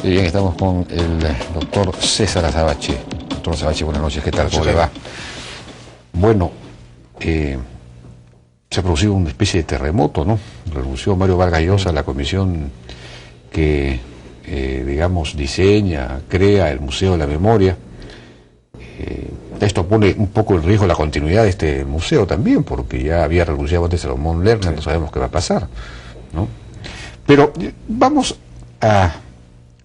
Sí, bien, estamos con el doctor César Azabache. Doctor Azabache, buenas noches, ¿qué tal? ¿Cómo le va? Bueno, se ha producido una especie de terremoto, ¿no? Renunció Mario Vargas Llosa a la comisión que, digamos, diseña, crea el Museo de la Memoria. Esto pone un poco en riesgo la continuidad de este museo también, porque ya había renunciado antes Salomón Lerner, no sabemos qué va a pasar, ¿no? Pero vamos a,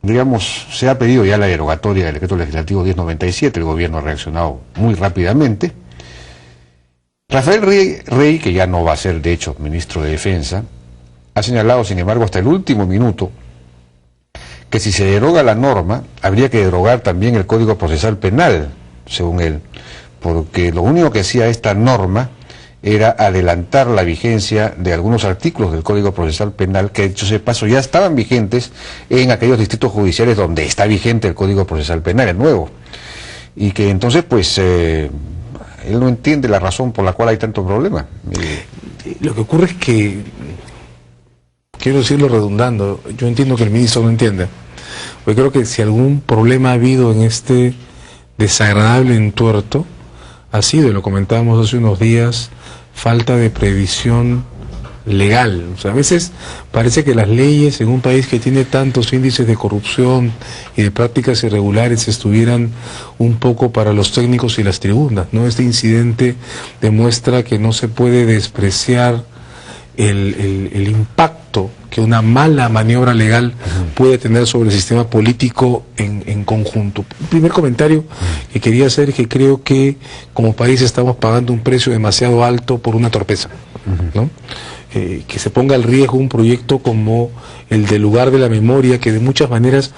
digamos, se ha pedido ya la derogatoria del decreto legislativo 1097, el gobierno ha reaccionado muy rápidamente. Rafael Rey, que ya no va a ser de hecho ministro de Defensa, ha señalado sin embargo hasta el último minuto que si se deroga la norma, habría que derogar también el Código Procesal Penal, según él, porque lo único que hacía esta norma era adelantar la vigencia de algunos artículos del Código Procesal Penal que, dicho sea de paso, ya estaban vigentes en aquellos distritos judiciales donde está vigente el Código Procesal Penal, el nuevo, y que entonces, pues, él no entiende la razón por la cual hay tanto problema. Lo que ocurre es que, quiero decirlo redundando, yo entiendo que el ministro no entiende, porque creo que si algún problema ha habido en este desagradable entuerto, ha sido, y lo comentábamos hace unos días, falta de previsión legal. O sea, a veces parece que las leyes en un país que tiene tantos índices de corrupción y de prácticas irregulares estuvieran un poco para los técnicos y las tribunas, ¿no? Este incidente demuestra que no se puede despreciar el impacto que una mala maniobra legal puede tener sobre el sistema político en conjunto. Un primer comentario que quería hacer es que creo que como país estamos pagando un precio demasiado alto por una torpeza, ¿no? Que se ponga en riesgo un proyecto como el del lugar de la memoria, que de muchas maneras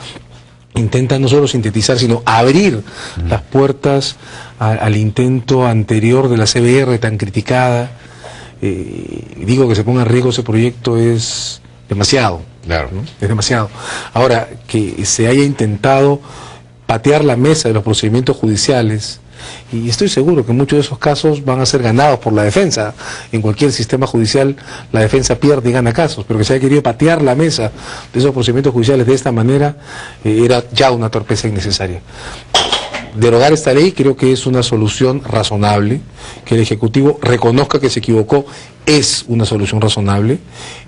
intenta no solo sintetizar, sino abrir las puertas al intento anterior de la CBR tan criticada. Digo que se ponga en riesgo ese proyecto es demasiado, claro, ¿no? Es demasiado. Ahora, que se haya intentado patear la mesa de los procedimientos judiciales, y estoy seguro que muchos de esos casos van a ser ganados por la defensa. En cualquier sistema judicial la defensa pierde y gana casos, pero que se haya querido patear la mesa de esos procedimientos judiciales de esta manera era ya una torpeza innecesaria. Derogar esta ley creo que es una solución razonable, que el Ejecutivo reconozca que se equivocó, es una solución razonable,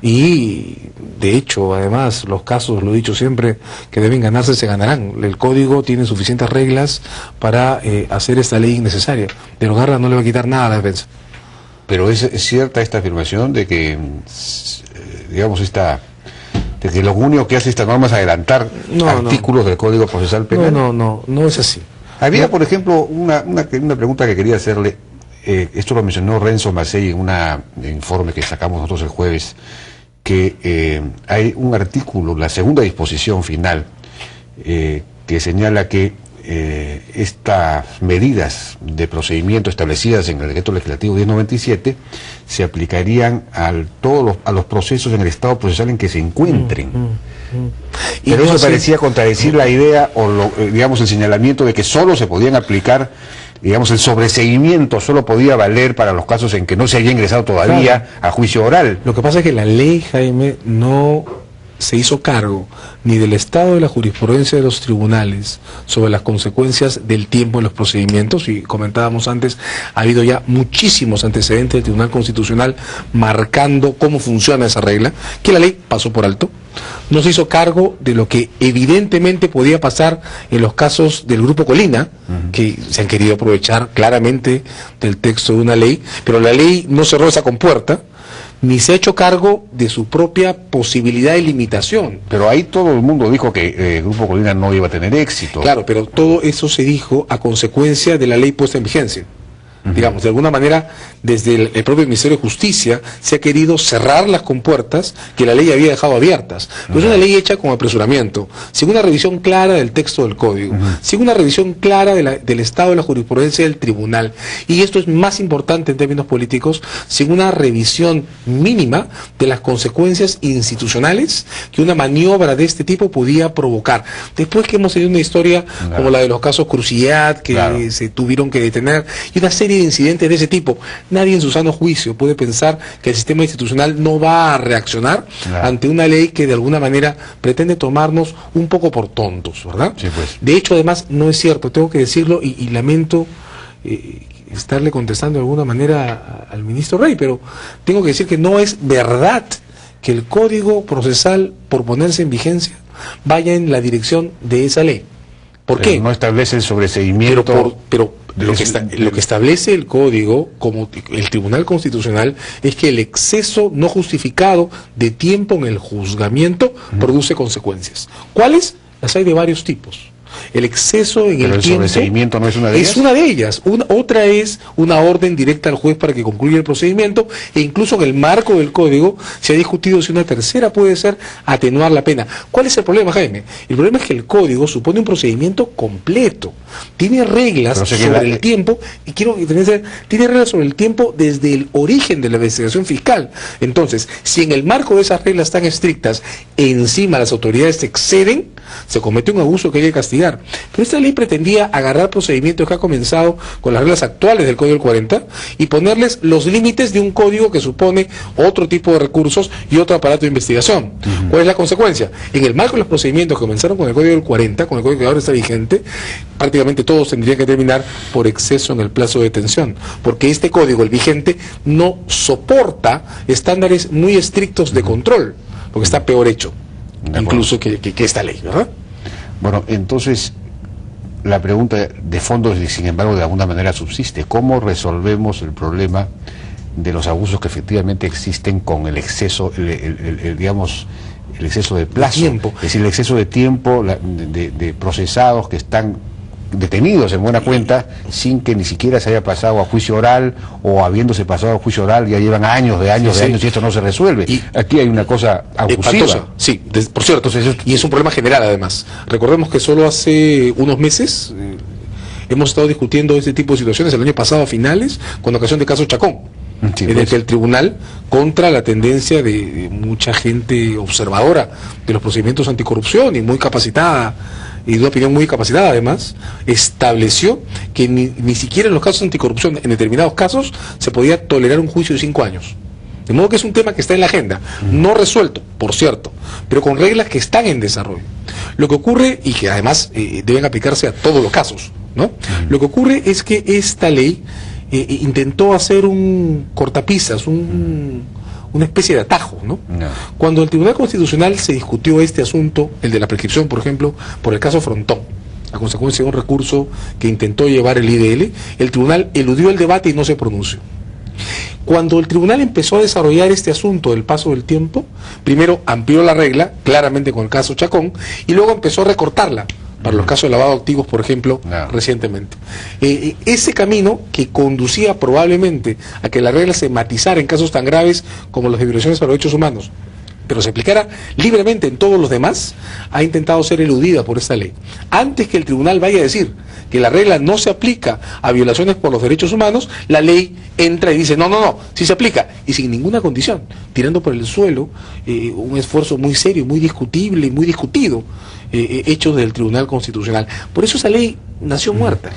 y de hecho, además, los casos, lo he dicho siempre, que deben ganarse, se ganarán. El Código tiene suficientes reglas para hacer esta ley innecesaria. Derogarla no le va a quitar nada a la defensa. Pero es cierta esta afirmación de que, digamos, de que lo único que hace esta norma es adelantar artículos del Código Procesal Penal. No es así. Había, por ejemplo, una pregunta que quería hacerle. Esto lo mencionó Renzo Macei en un informe que sacamos nosotros el jueves, que hay un artículo, la segunda disposición final, que señala que estas medidas de procedimiento establecidas en el decreto legislativo 1097 se aplicarían a los procesos en el estado procesal en que se encuentren. Pero eso parecía contradecir la idea o digamos el señalamiento de que solo se podían aplicar, digamos, el sobreseguimiento solo podía valer para los casos en que no se haya ingresado todavía a juicio oral. Lo que pasa es que la ley, Jaime, no se hizo cargo ni del estado de la jurisprudencia de los tribunales sobre las consecuencias del tiempo en los procedimientos, y comentábamos antes, ha habido ya muchísimos antecedentes del Tribunal Constitucional marcando cómo funciona esa regla, que la ley pasó por alto. No se hizo cargo de lo que evidentemente podía pasar en los casos del Grupo Colina, que se han querido aprovechar claramente del texto de una ley, pero la ley no cerró esa compuerta, ni se ha hecho cargo de su propia posibilidad de limitación. Pero ahí todo el mundo dijo que el Grupo Colina no iba a tener éxito. Claro, pero todo eso se dijo a consecuencia de la ley puesta en vigencia. Digamos, de alguna manera, desde el propio Ministerio de Justicia se ha querido cerrar las compuertas que la ley había dejado abiertas. Pero es una ley hecha con apresuramiento, sin una revisión clara del texto del Código, sin una revisión clara del estado de la jurisprudencia del Tribunal. Y esto es más importante en términos políticos, sin una revisión mínima de las consecuencias institucionales que una maniobra de este tipo podía provocar. Después que hemos tenido una historia como la de los casos Cruciat, que se tuvieron que detener, y una serie de incidentes de ese tipo. Nadie en su sano juicio puede pensar que el sistema institucional no va a reaccionar ante una ley que de alguna manera pretende tomarnos un poco por tontos, ¿verdad? Sí, pues. De hecho, además, no es cierto, tengo que decirlo y lamento estarle contestando de alguna manera al ministro Rey, pero tengo que decir que no es verdad que el Código Procesal, por ponerse en vigencia, vaya en la dirección de esa ley. ¿Por qué? No establece el sobreseimiento. Pero lo que establece el Código, como el Tribunal Constitucional, es que el exceso no justificado de tiempo en el juzgamiento produce consecuencias. ¿Cuáles? Las hay de varios tipos. El exceso en el tiempo. ¿El sobreseimiento no es una de ellas? Es una de ellas. Otra es una orden directa al juez para que concluya el procedimiento, e incluso en el marco del código se ha discutido si una tercera puede ser atenuar la pena. ¿Cuál es el problema, Jaime? El problema es que el código supone un procedimiento completo. Tiene reglas sobre el tiempo, y tiene reglas sobre el tiempo desde el origen de la investigación fiscal. Entonces, si en el marco de esas reglas tan estrictas, encima las autoridades se exceden, se comete un abuso que hay que castigar. Pero esta ley pretendía agarrar procedimientos que ha comenzado con las reglas actuales del Código del 40 y ponerles los límites de un código que supone otro tipo de recursos y otro aparato de investigación. ¿Cuál es la consecuencia? En el marco de los procedimientos que comenzaron con el Código del 40, con el código que ahora está vigente, prácticamente todos tendrían que terminar por exceso en el plazo de detención, porque este código, el vigente, no soporta estándares muy estrictos de control, porque está peor hecho incluso que esta ley, ¿verdad? Bueno, entonces la pregunta de fondo, sin embargo, de alguna manera subsiste. ¿Cómo resolvemos el problema de los abusos que efectivamente existen con el exceso, digamos, el exceso de plazo? Es decir, el exceso de tiempo de procesados que están detenidos en buena cuenta sin que ni siquiera se haya pasado a juicio oral, o habiéndose pasado a juicio oral ya llevan años y esto no se resuelve. Y aquí hay una cosa abusiva. Sí, por cierto, y es un problema general además. Recordemos que solo hace unos meses hemos estado discutiendo este tipo de situaciones, el año pasado a finales, con ocasión de caso Chacón. Sí, en el que el tribunal, contra la tendencia de mucha gente observadora de los procedimientos anticorrupción y muy capacitada, y de una opinión muy capacitada además, estableció que ni siquiera en los casos anticorrupción, en determinados casos, se podía tolerar un juicio de 5 años. De modo que es un tema que está en la agenda, no resuelto, por cierto, pero con reglas que están en desarrollo. Lo que ocurre, y que además deben aplicarse a todos los casos, ¿no? Lo que ocurre es que esta ley intentó hacer un cortapisas, una especie de atajo, ¿no? Cuando el Tribunal Constitucional se discutió este asunto, el de la prescripción, por ejemplo, por el caso Frontón, a consecuencia de un recurso que intentó llevar el IDL, el tribunal eludió el debate y no se pronunció. Cuando el tribunal empezó a desarrollar este asunto del paso del tiempo, primero amplió la regla, claramente con el caso Chacón, y luego empezó a recortarla, para los casos de lavado de activos, por ejemplo, recientemente. Ese camino que conducía probablemente a que la regla se matizara en casos tan graves como las de violaciones a los derechos humanos, pero se aplicara libremente en todos los demás, ha intentado ser eludida por esta ley. Antes que el tribunal vaya a decir que la regla no se aplica a violaciones por los derechos humanos, la ley entra y dice, no, sí se aplica, y sin ninguna condición, tirando por el suelo un esfuerzo muy serio, muy discutible y muy discutido, hecho del Tribunal Constitucional. Por eso esa ley nació muerta.